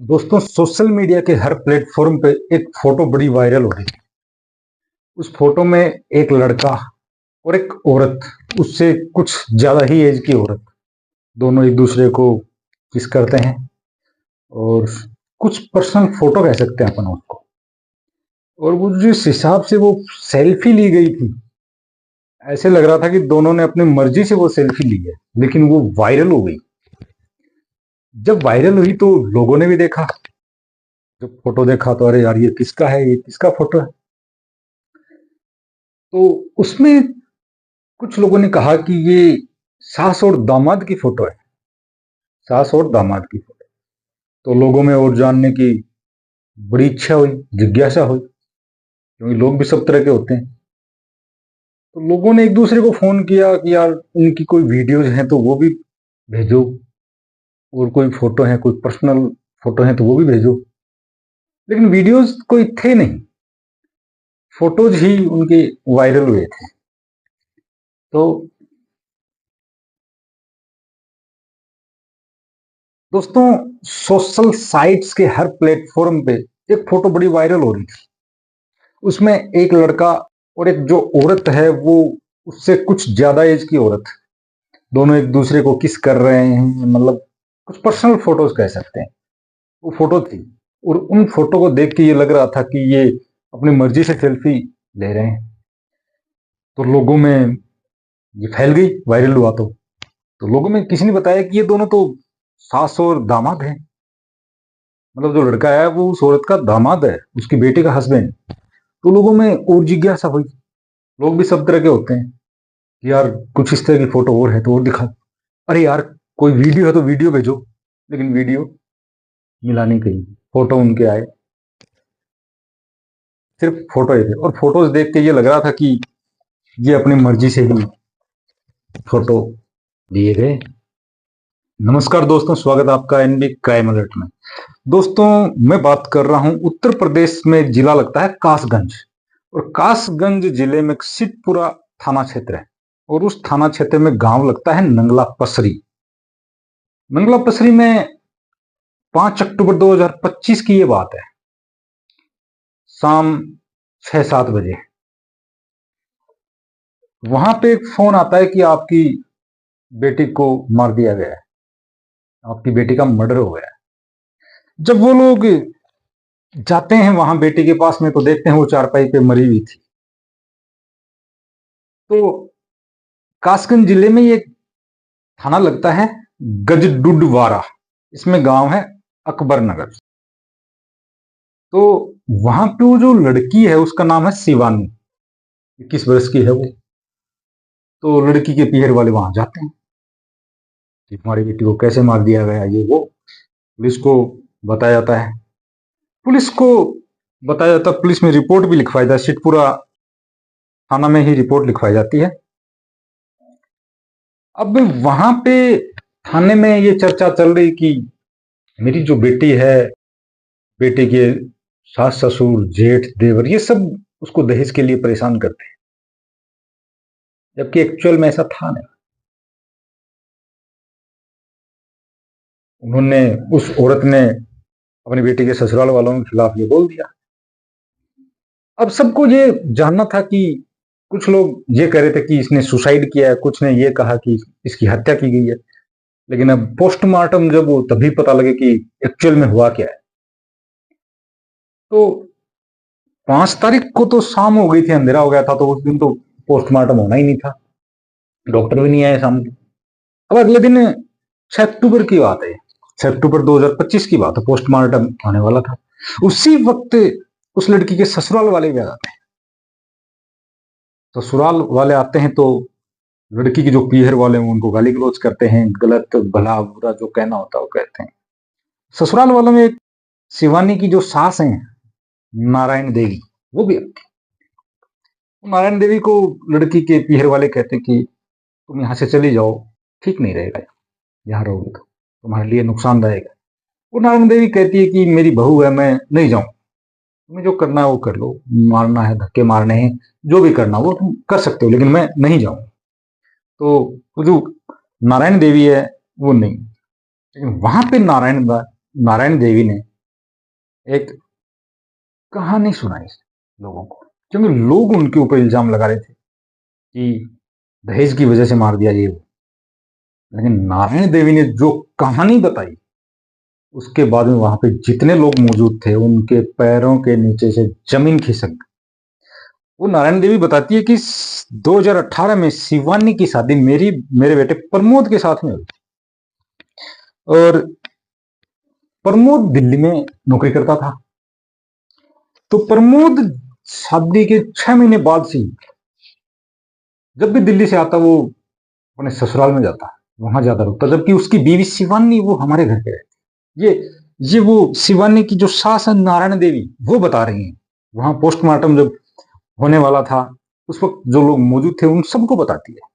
दोस्तों, social media के हर platform पे एक फोटो बड़ी वायरल हो रही है। उस फोटो में एक लड़का और एक औरत, उससे कुछ ज्यादा ही एज की औरत, दोनों एक दूसरे को किस करते हैं और कुछ पर्सनल फोटो कह सकते हैं अपन उसको। और वो जिस हिसाब से वो सेल्फी ली गई थी, ऐसे लग रहा था कि दोनों ने अपनी मर्जी से वो सेल्फी ली है, लेकिन वो वायरल हो गई। जब वायरल हुई तो लोगों ने भी देखा। जब फोटो देखा तो अरे यार, ये किसका है, ये किसका फोटो है। तो उसमें कुछ लोगों ने कहा कि ये सास और दामाद की फोटो है, सास और दामाद की फोटो। तो लोगों में और जानने की बड़ी इच्छा हुई, जिज्ञासा हुई, क्योंकि लोग भी सब तरह के होते हैं। तो लोगों ने एक दूसरे को फोन किया कि यार, उनकी कोई वीडियोज हैं तो वो भी भेजो, और कोई फोटो है, कोई पर्सनल फोटो है तो वो भी भेजो। लेकिन वीडियोज कोई थे नहीं, फोटोज ही उनके वायरल हुए थे। तो दोस्तों, सोशल साइट्स के हर प्लेटफॉर्म पे एक फोटो बड़ी वायरल हो रही थी। उसमें एक लड़का और एक जो औरत है, वो उससे कुछ ज्यादा एज की औरत, दोनों एक दूसरे को किस कर रहे हैं, मतलब कुछ पर्सनल फोटोज कह सकते हैं। वो फोटो थी, और उन फोटो को देख के ये लग रहा था कि ये अपनी मर्जी से सेल्फी ले रहे हैं। तो लोगों में ये फैल गई, वायरल हुआ। तो लोगों में किसी ने बताया कि ये दोनों तो सास और दामाद हैं। मतलब जो लड़का है वो उस औरत का दामाद है, उसकी बेटी का हस्बैंड। तो लोगों में और जिज्ञासा हुई। लोग भी सब तरह के होते हैं कि यार, कुछ इस तरह की फोटो और है तो और दिखाओ। अरे यार, कोई वीडियो है तो वीडियो भेजो। लेकिन वीडियो मिला नहीं कहीं, फोटो उनके आए, सिर्फ फोटो ही थे। और फोटोज देख के ये लग रहा था कि ये अपनी मर्जी से ही फोटो दिए गए। नमस्कार दोस्तों, स्वागत है आपका एनबी क्राइम अलर्ट में। दोस्तों, मैं बात कर रहा हूं उत्तर प्रदेश में, जिला लगता है कासगंज। और कासगंज जिले में सिद्धपुरा थाना क्षेत्र है, और उस थाना क्षेत्र में गांव लगता है नंगला पसरी। नंगला पसरी में 5 अक्टूबर 2025 की ये बात है, शाम 6-7 बजे वहां पे एक फोन आता है कि आपकी बेटी को मार दिया गया है, आपकी बेटी का मर्डर हो गया है। जब वो लोग जाते हैं वहां बेटी के पास में, तो देखते हैं वो चारपाई पे मरी हुई थी। तो कासगंज जिले में ये थाना लगता है गजडुडवारा, इसमें गांव है अकबर नगर। तो वहां पे वो जो लड़की है उसका नाम है शिवानी, 21 वर्ष की है वो। तो लड़की के पीहर वाले वहां जाते हैं कि तुम्हारी बेटी को कैसे मार दिया गया, ये वो। पुलिस को बताया जाता है, पुलिस को बताया जाता है, पुलिस में रिपोर्ट भी लिखवाई जाती है, सिद्धपुरा थाना में ही रिपोर्ट लिखवाई जाती है। अब वहां पे थाने में ये चर्चा चल रही कि मेरी जो बेटी है, बेटी के सास ससुर जेठ देवर ये सब उसको दहेज के लिए परेशान करते हैं, जबकि एक्चुअल में ऐसा था नहीं। उन्होंने, उस औरत ने अपनी बेटी के ससुराल वालों के खिलाफ ये बोल दिया। अब सबको ये जानना था कि कुछ लोग ये कह रहे थे कि इसने सुसाइड किया है, कुछ ने ये कहा कि इसकी हत्या की गई है। लेकिन अब पोस्टमार्टम जब वो, तभी पता लगे कि एक्चुअल में हुआ क्या है। तो 5 तारीख को तो शाम हो गई थी, अंधेरा हो गया था, तो उस दिन तो पोस्टमार्टम होना ही नहीं था, डॉक्टर भी नहीं आए शाम को। अब अगले दिन 6 अक्टूबर की बात है, 6 अक्टूबर 2025 की बात है, पोस्टमार्टम होने वाला था। उसी वक्त उस लड़की के ससुराल वाले भी आ जाते हैं। ससुराल वाले आते हैं तो लड़की के जो पीहर वाले हैं उनको गाली गलौज करते हैं, गलत भला बुरा जो कहना होता है वो कहते हैं। ससुराल वालों में एक शिवानी की जो सास है, नारायण देवी, वो भी आती है। नारायण देवी को लड़की के पीहर वाले कहते हैं कि तुम यहाँ से चली जाओ, ठीक नहीं रहेगा, यहाँ रहोगे तो तुम्हारे लिए नुकसानदायक है। वो नारायण देवी कहती है कि मेरी बहू है, मैं नहीं जाऊं, तुम्हें जो करना है वो कर लो, मारना है, धक्के मारने हैं, जो भी करना वो तुम कर सकते हो, लेकिन मैं नहीं जाऊं। तो वो जो नारायण देवी है वो नहीं। लेकिन वहां पे नारायण देवी ने एक कहानी सुनाई लोगों को, क्योंकि लोग उनके ऊपर इल्जाम लगा रहे थे कि दहेज की वजह से मार दिया ये वो। लेकिन नारायण देवी ने जो कहानी बताई, उसके बाद में वहां पे जितने लोग मौजूद थे उनके पैरों के नीचे से जमीन खिसक गई। वो नारायण देवी बताती है कि 2018 में शिवानी की शादी मेरे बेटे प्रमोद के साथ में हुई। और प्रमोद दिल्ली में नौकरी करता था। तो प्रमोद शादी के 6 महीने बाद से जब भी दिल्ली से आता वो अपने ससुराल में जाता, वहां ज्यादा रुकता, जबकि उसकी बीवी शिवानी वो हमारे घर पे रहती। ये वो शिवानी की जो सास है नारायण देवी, वो बता रही हैं। वहां पोस्टमार्टम जब होने वाला था, उस वक्त जो लोग मौजूद थे उन सबको बताती है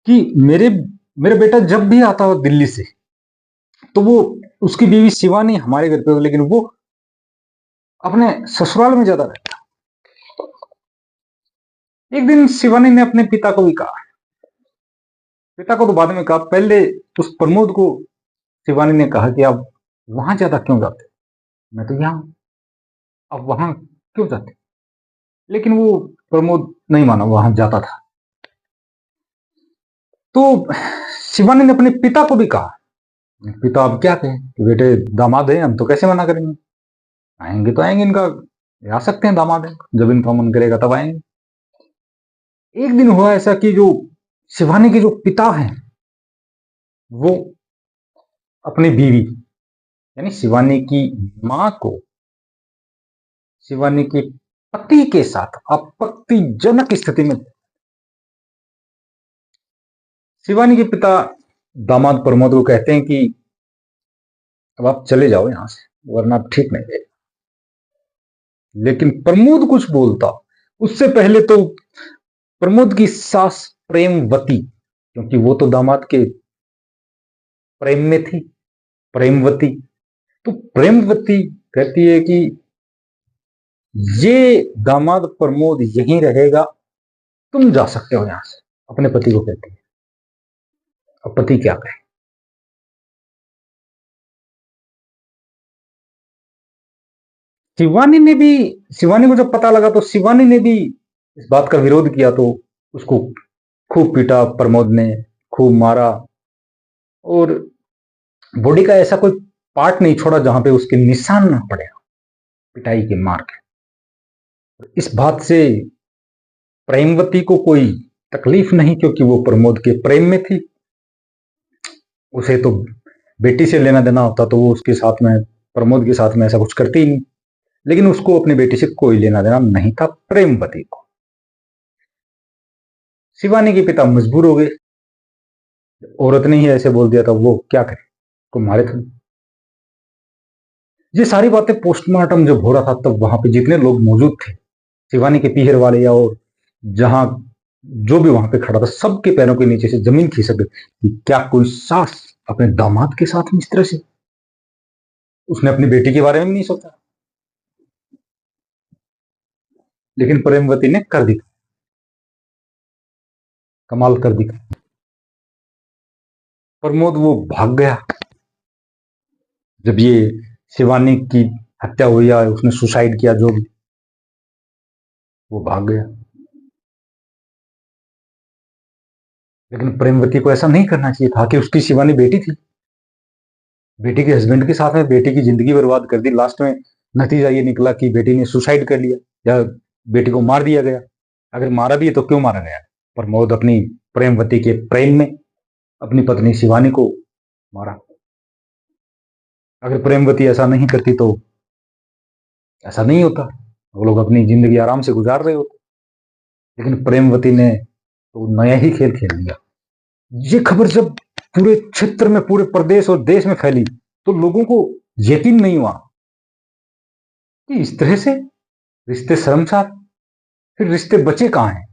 कि मेरा बेटा जब भी आता हो दिल्ली से, तो वो उसकी बीवी शिवानी हमारे घर पे हो, लेकिन वो अपने ससुराल में ज्यादा रहता। एक दिन शिवानी ने अपने पिता को भी कहा, पिता को तो बाद में कहा, पहले उस प्रमोद को शिवानी ने कहा कि आप वहां ज्यादा क्यों जाते, मैं तो यहां हूं, आप वहां क्यों जाते। लेकिन वो प्रमोद नहीं माना, वहां जाता था। तो शिवानी ने अपने पिता को भी कहा, पिता अब क्या कहें कि बेटे दामाद है, हम तो कैसे मना करेंगे, आएंगे तो आएंगे, इनका आ सकते हैं, दामाद है, जब इनका मन करेगा तब आएंगे। एक दिन हुआ ऐसा कि जो शिवानी के जो पिता हैं, वो अपनी बीवी यानी शिवानी की मां को शिवानी के पति के साथ आपत्तिजनक स्थिति में, शिवानी के पिता दामाद प्रमोद को कहते हैं कि अब आप चले जाओ यहां से, वरना ठीक नहीं है। लेकिन प्रमोद कुछ बोलता उससे पहले तो प्रमोद की सास प्रेमवती, क्योंकि वो तो दामाद के प्रेम में थी, प्रेमवती, तो प्रेमवती कहती है कि ये दामाद प्रमोद यहीं रहेगा, तुम जा सकते हो यहां से, अपने पति को कहती है। अब पति क्या कहे। शिवानी ने भी शिवानी को जब पता लगा तो शिवानी ने भी इस बात का विरोध किया, तो उसको खूब पीटा प्रमोद ने, खूब मारा, और बॉडी का ऐसा कोई पार्ट नहीं छोड़ा जहां पे उसके निशान ना पड़े पिटाई के मार के। इस बात से प्रेमवती को कोई तकलीफ नहीं, क्योंकि वो प्रमोद के प्रेम में थी। उसे तो बेटी से लेना देना होता तो वो उसके साथ में, प्रमोद के साथ में ऐसा कुछ करती ही नहीं। लेकिन उसको अपनी बेटी से कोई लेना देना नहीं था, प्रेमवती को। शिवानी के पिता मजबूर हो गए, औरत ने ही ऐसे बोल दिया था, वो क्या करे, को मारे थे। ये सारी बातें पोस्टमार्टम जब हो रहा था, तब वहां पे जितने लोग मौजूद थे, शिवानी के पीहर वाले या और जहां जो भी वहां पे खड़ा था, सबके पैरों के नीचे से जमीन खिसक गई कि क्या कोई सास अपने दामाद के साथ में इस तरह से, उसने अपनी बेटी के बारे में भी नहीं सोचा। लेकिन प्रेमवती ने कर दिखा, कमाल कर दिखा। प्रमोद वो भाग गया। जब ये शिवानी की हत्या हुई या उसने सुसाइड किया, जो भी, वो भाग गया। लेकिन प्रेमवती को ऐसा नहीं करना चाहिए था कि उसकी शिवानी बेटी थी, बेटी के हस्बैंड के साथ में बेटी की जिंदगी बर्बाद कर दी। लास्ट में नतीजा ये निकला कि बेटी ने सुसाइड कर लिया या बेटी को मार दिया गया। अगर मारा भी है तो क्यों मारा गया। प्रमोद अपनी प्रेमवती के प्रेम में अपनी पत्नी शिवानी को मारा। अगर प्रेमवती ऐसा नहीं करती तो ऐसा नहीं होता, वो लोग अपनी जिंदगी आराम से गुजार रहे होते। लेकिन प्रेमवती ने तो नया ही खेल खेल दिया। ये खबर जब पूरे क्षेत्र में, पूरे प्रदेश और देश में फैली, तो लोगों को यकीन नहीं हुआ कि इस तरह से रिश्ते शर्मसार, फिर रिश्ते बचे कहां हैं।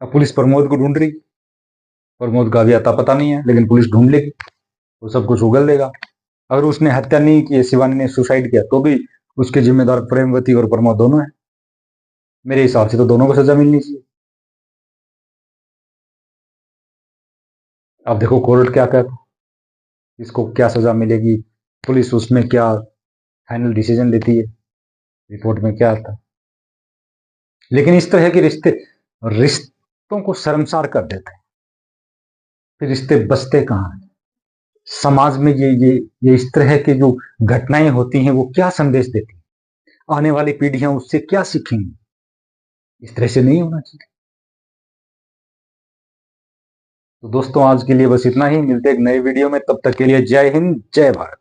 अब पुलिस प्रमोद को ढूंढ रही, प्रमोद का अभी अता पता नहीं है, लेकिन पुलिस ढूंढ लेगी, वो सब कुछ उगल देगा। अगर उसने हत्या नहीं की, शिवानी ने सुसाइड किया, तो भी उसके जिम्मेदार प्रेमवती और प्रमोद दोनों हैं। मेरे हिसाब से तो दोनों को सजा मिलनी चाहिए। अब देखो कोर्ट क्या कहता, इसको क्या सजा मिलेगी, पुलिस उसमें क्या फाइनल डिसीजन लेती है, रिपोर्ट में क्या आता है। लेकिन इस तरह के रिश्तों को शर्मसार कर देते हैं, फिर रिश्ते बचते कहाँ हैं। समाज में ये इस तरह की जो घटनाएं होती हैं वो क्या संदेश देती हैं, आने वाली पीढ़ियां उससे क्या सीखेंगी। इस तरह से नहीं होना चाहिए। तो दोस्तों आज के लिए बस इतना ही, मिलते हैं एक नए वीडियो में, तब तक के लिए जय हिंद जय भारत।